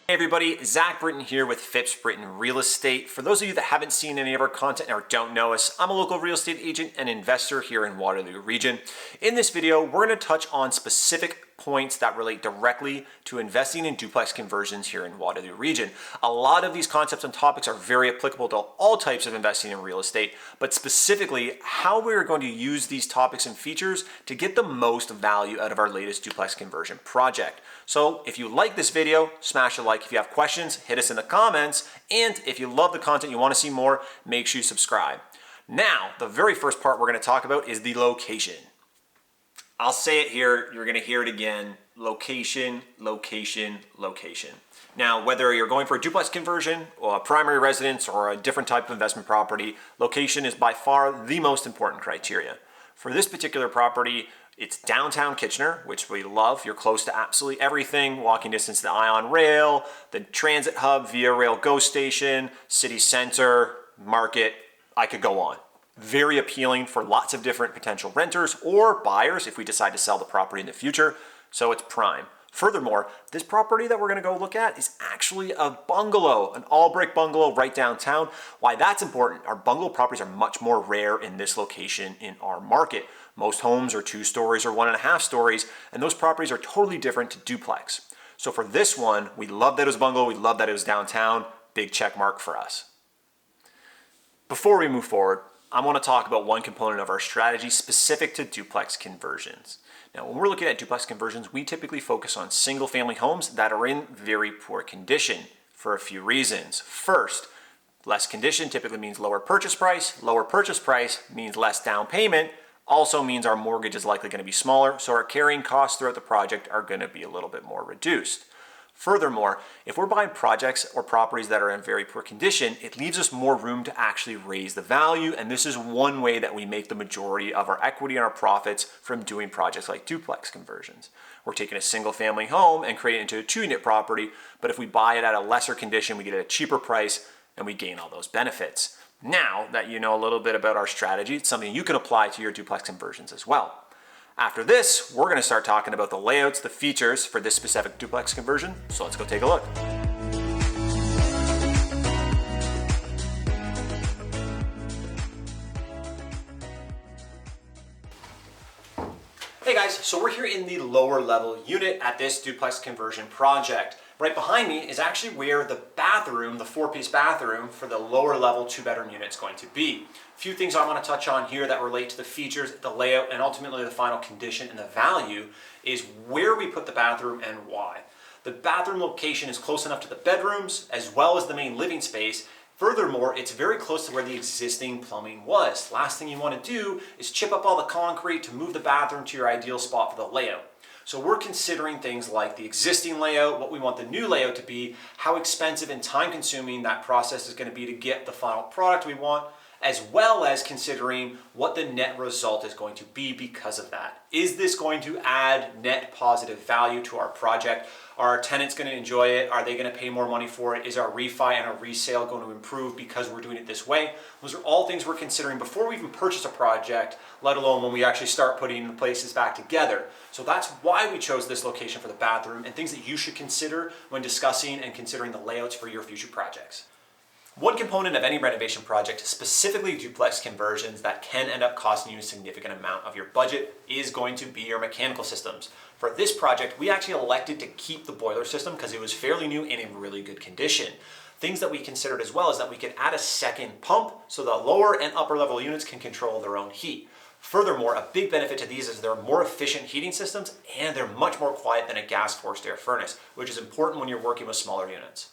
Hey everybody, Zack Brittain here with Phipps Brittain Real Estate. For those of you that haven't seen any of our content or don't know us, I'm a local real estate agent and investor here in Waterloo Region. In this video, we're going to touch on specific points that relate directly to investing in duplex conversions here in Waterloo Region. A lot of these concepts and topics are very applicable to all types of investing in real estate, but specifically how we're going to use these topics and features to get the most value out of our latest duplex conversion project. So if you like this video, smash a like. If you have questions, hit us in the comments. And if you love the content, you want to see more, make sure you subscribe. Now, the very first part we're going to talk about is the location. I'll say it here, you're going to hear it again, location, location, location. Now, whether you're going for a duplex conversion or a primary residence or a different type of investment property, location is by far the most important criteria. For this particular property, it's downtown Kitchener, which we love. You're close to absolutely everything, walking distance to the Ion Rail, the transit hub, Via Rail GO station, city center, market, I could go on. Very appealing for lots of different potential renters or buyers if we decide to sell the property in the future, so it's prime. Furthermore, this property that we're gonna go look at is actually a bungalow, an all-brick bungalow right downtown. Why that's important, our bungalow properties are much more rare in this location in our market. Most homes are 2 stories or 1.5 stories, and those properties are totally different to duplex. So for this one, we love that it was bungalow, we love that it was downtown, big check mark for us. Before we move forward, I want to talk about one component of our strategy specific to duplex conversions. Now, when we're looking at duplex conversions, we typically focus on single-family homes that are in very poor condition for a few reasons. First, less condition typically means lower purchase price. Lower purchase price means less down payment. Also means our mortgage is likely going to be smaller, so our carrying costs throughout the project are going to be a little bit more reduced. Furthermore, if we're buying projects or properties that are in very poor condition, it leaves us more room to actually raise the value, and this is one way that we make the majority of our equity and our profits from doing projects like duplex conversions. We're taking a single family home and creating it into a 2-unit property, but if we buy it at a lesser condition, we get it at a cheaper price and we gain all those benefits. Now that you know a little bit about our strategy, it's something you can apply to your duplex conversions as well. After this, we're going to start talking about the layouts, the features for this specific duplex conversion. So let's go take a look. Hey guys, so we're here in the lower level unit at this duplex conversion project. Right behind me is actually where the bathroom, the 4-piece bathroom for the lower level 2-bedroom unit is going to be. A few things I want to touch on here that relate to the features, the layout, and ultimately the final condition and the value is where we put the bathroom and why. The bathroom location is close enough to the bedrooms as well as the main living space. Furthermore, it's very close to where the existing plumbing was. Last thing you want to do is chip up all the concrete to move the bathroom to your ideal spot for the layout. So we're considering things like the existing layout, what we want the new layout to be, how expensive and time consuming that process is going to be to get the final product we want, as well as considering what the net result is going to be because of that. Is this going to add net positive value to our project? Are our tenants going to enjoy it? Are they going to pay more money for it? Is our refi and our resale going to improve because we're doing it this way? Those are all things we're considering before we even purchase a project, let alone when we actually start putting the places back together. So that's why we chose this location for the bathroom and things that you should consider when discussing and considering the layouts for your future projects. One component of any renovation project, specifically duplex conversions, that can end up costing you a significant amount of your budget is going to be your mechanical systems. For this project, we actually elected to keep the boiler system because it was fairly new and in really good condition. Things that we considered as well is that we could add a second pump so the lower and upper level units can control their own heat. Furthermore, a big benefit to these is they're more efficient heating systems and they're much more quiet than a gas forced air furnace, which is important when you're working with smaller units.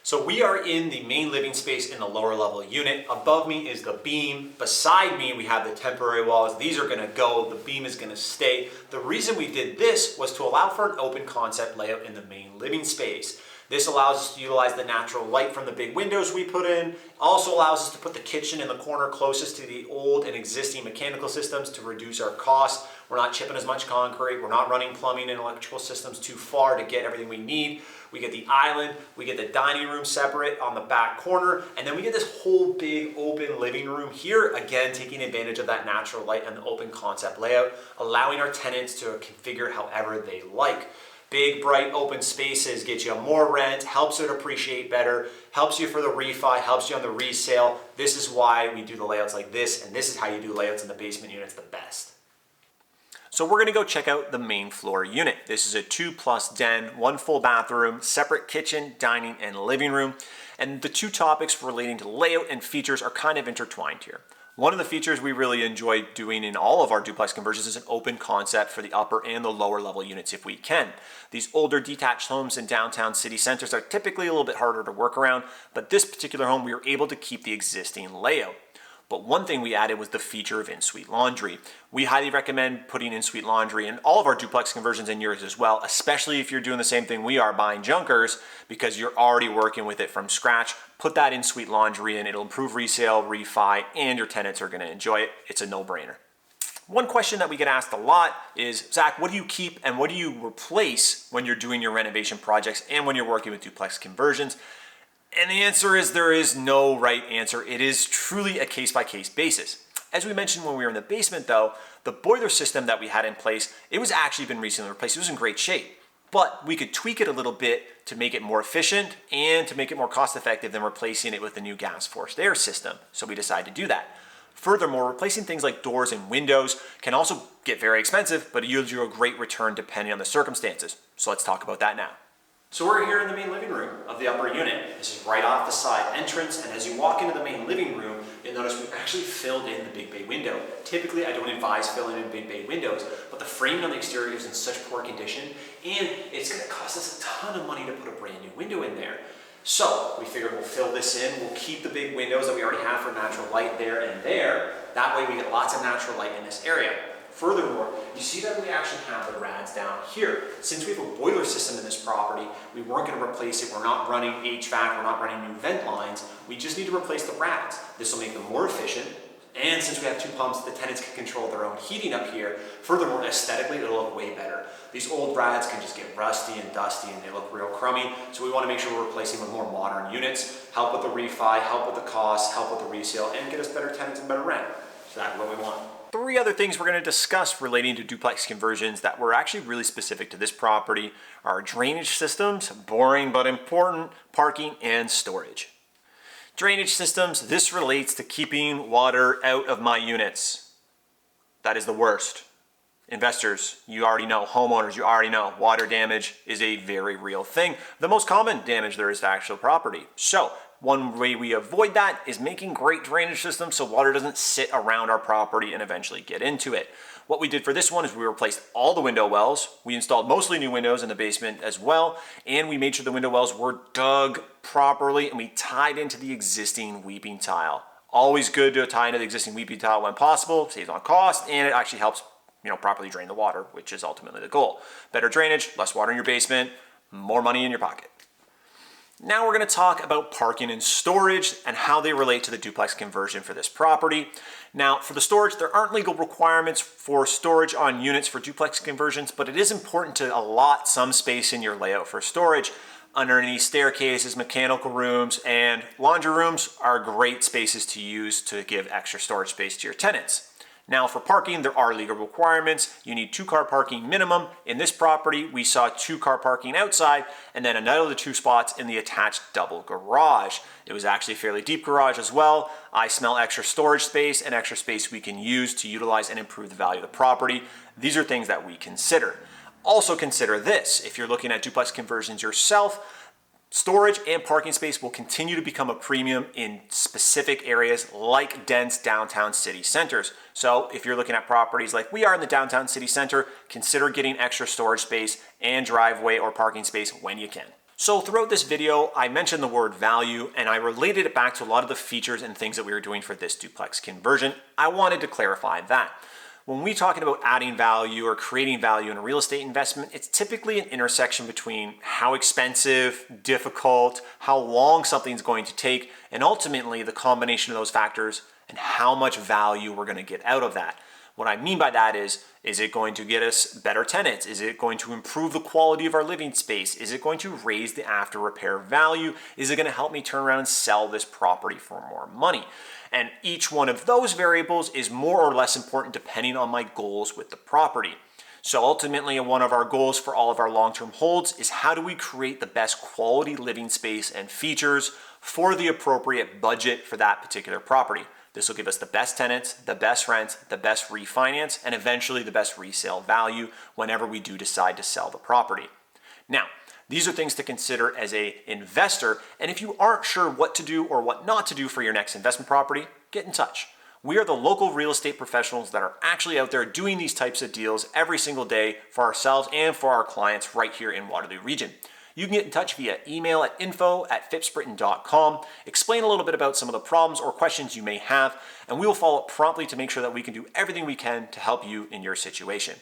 So we are in the main living space in the lower level unit. Above me is the beam. Beside me, we have the temporary walls. These are gonna go, the beam is gonna stay. The reason we did this was to allow for an open concept layout in the main living space. This allows us to utilize the natural light from the big windows we put in. Also allows us to put the kitchen in the corner closest to the old and existing mechanical systems to reduce our costs. We're not chipping as much concrete. We're not running plumbing and electrical systems too far to get everything we need. We get the island, we get the dining room separate on the back corner, and then we get this whole big open living room here, again, taking advantage of that natural light and the open concept layout, allowing our tenants to configure it however they like. Big, bright, open spaces get you more rent, helps it appreciate better, helps you for the refi, helps you on the resale. This is why we do the layouts like this, and this is how you do layouts in the basement units the best. So we're gonna go check out the main floor unit. This is a 2+ den, 1 full bathroom, separate kitchen, dining, and living room. And the two topics relating to layout and features are kind of intertwined here. One of the features we really enjoy doing in all of our duplex conversions is an open concept for the upper and the lower level units if we can. These older detached homes in downtown city centers are typically a little bit harder to work around, but this particular home we were able to keep the existing layout. But one thing we added was the feature of in-suite laundry. We highly recommend putting in-suite laundry in all of our duplex conversions and yours as well, especially if you're doing the same thing we are, buying junkers, because you're already working with it from scratch. Put that in-suite laundry in, it'll improve resale, refi, and your tenants are gonna enjoy it. It's a no-brainer. One question that we get asked a lot is, Zach, what do you keep and what do you replace when you're doing your renovation projects and when you're working with duplex conversions? And the answer is there is no right answer. It is truly a case-by-case basis. As we mentioned when we were in the basement though, the boiler system that we had in place, it was actually been recently replaced. It was in great shape, but we could tweak it a little bit to make it more efficient and to make it more cost-effective than replacing it with the new gas forced air system. So we decided to do that. Furthermore, replacing things like doors and windows can also get very expensive, but it yields you a great return depending on the circumstances. So let's talk about that now. So we're here in the main living room of the upper unit. This is right off the side entrance, and as you walk into the main living room, you'll notice we've actually filled in the big bay window. Typically, I don't advise filling in big bay windows, but the framing on the exterior is in such poor condition, and it's gonna cost us a ton of money to put a brand new window in there. So we figured we'll fill this in, we'll keep the big windows that we already have for natural light there and there. That way we get lots of natural light in this area. Furthermore, you see that we actually have the rads down here. Since we have a boiler system in this property, we weren't going to replace it. We're not running HVAC, we're not running new vent lines. We just need to replace the rads. This will make them more efficient. And since we have 2 pumps, the tenants can control their own heating up here. Furthermore, aesthetically, it'll look way better. These old rads can just get rusty and dusty and they look real crummy. So we want to make sure we're replacing with more modern units, help with the refi, help with the cost, help with the resale, and get us better tenants and better rent. So that's what we want. 3 other things we're going to discuss relating to duplex conversions that were actually really specific to this property are drainage systems, boring but important, parking, and storage. Drainage systems, this relates to keeping water out of my units. That is the worst. Investors, you already know. Homeowners, you already know. Water damage is a very real thing. The most common damage there is to actual property. So, one way we avoid that is making great drainage systems so water doesn't sit around our property and eventually get into it. What we did for this one is we replaced all the window wells. We installed mostly new windows in the basement as well, and we made sure the window wells were dug properly and we tied into the existing weeping tile. Always good to tie into the existing weeping tile when possible, saves on cost, and it actually helps properly drain the water, which is ultimately the goal. Better drainage, less water in your basement, more money in your pocket. Now we're going to talk about parking and storage and how they relate to the duplex conversion for this property. Now, for the storage, there aren't legal requirements for storage on units for duplex conversions, but it is important to allot some space in your layout for storage. Underneath staircases, mechanical rooms, and laundry rooms are great spaces to use to give extra storage space to your tenants. Now for parking, there are legal requirements. You need 2-car parking minimum. In this property, we saw 2-car parking outside and then another 2 spots in the attached double garage. It was actually a fairly deep garage as well. I smell extra storage space and extra space we can use to utilize and improve the value of the property. These are things that we consider. Also consider this, if you're looking at duplex conversions yourself, storage and parking space will continue to become a premium in specific areas like dense downtown city centers. So if you're looking at properties like we are in the downtown city center, consider getting extra storage space and driveway or parking space when you can. So throughout this video, I mentioned the word value and I related it back to a lot of the features and things that we were doing for this duplex conversion. I wanted to clarify that. When we talking about adding value or creating value in a real estate investment, it's typically an intersection between how expensive, difficult, how long something's going to take, and ultimately the combination of those factors and how much value we're going to get out of that. What I mean by that is it going to get us better tenants? Is it going to improve the quality of our living space? Is it going to raise the after repair value? Is it going to help me turn around and sell this property for more money? And each one of those variables is more or less important depending on my goals with the property. So ultimately, one of our goals for all of our long-term holds is how do we create the best quality living space and features for the appropriate budget for that particular property. This will give us the best tenants, the best rents, the best refinance, and eventually the best resale value whenever we do decide to sell the property. Now, these are things to consider as an investor, and if you aren't sure what to do or what not to do for your next investment property, get in touch. We are the local real estate professionals that are actually out there doing these types of deals every single day for ourselves and for our clients right here in Waterloo Region. You can get in touch via email at info@phippsbrittain.com, explain a little bit about some of the problems or questions you may have, and we will follow up promptly to make sure that we can do everything we can to help you in your situation.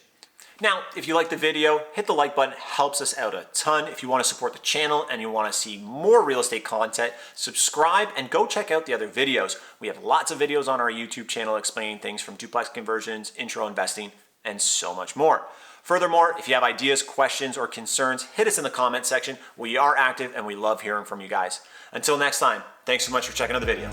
Now, if you like the video, hit the like button, helps us out a ton. If you want to support the channel and you want to see more real estate content, subscribe and go check out the other videos. We have lots of videos on our YouTube channel explaining things from duplex conversions, intro investing, and so much more. Furthermore, if you have ideas, questions, or concerns, hit us in the comment section. We are active and we love hearing from you guys. Until next time, thanks so much for checking out the video.